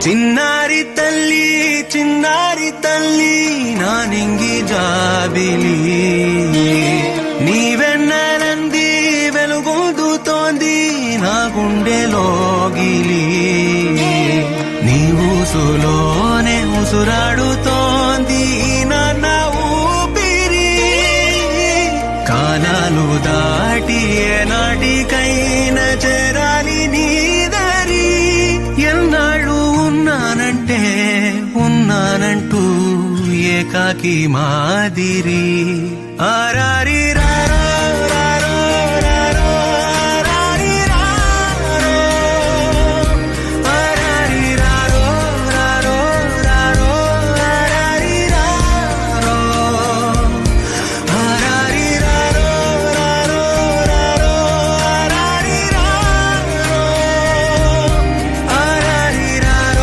చిన్నారి తల్లి నానింగి జాబిలి నీవెన్నెలంది వెలుగొందుతోంది నా గుండెలోగిలి నీ ఊసులోనే ఉసురాడుతోంది నాన్న ఊపిరి కాలాలు దాటి ఏనాటికైనా చేరాలి నీ దారి ఎన్నాళ్ళు ఉన్నానంటూ ఏకాకి మాదిరి ఆరారి రారా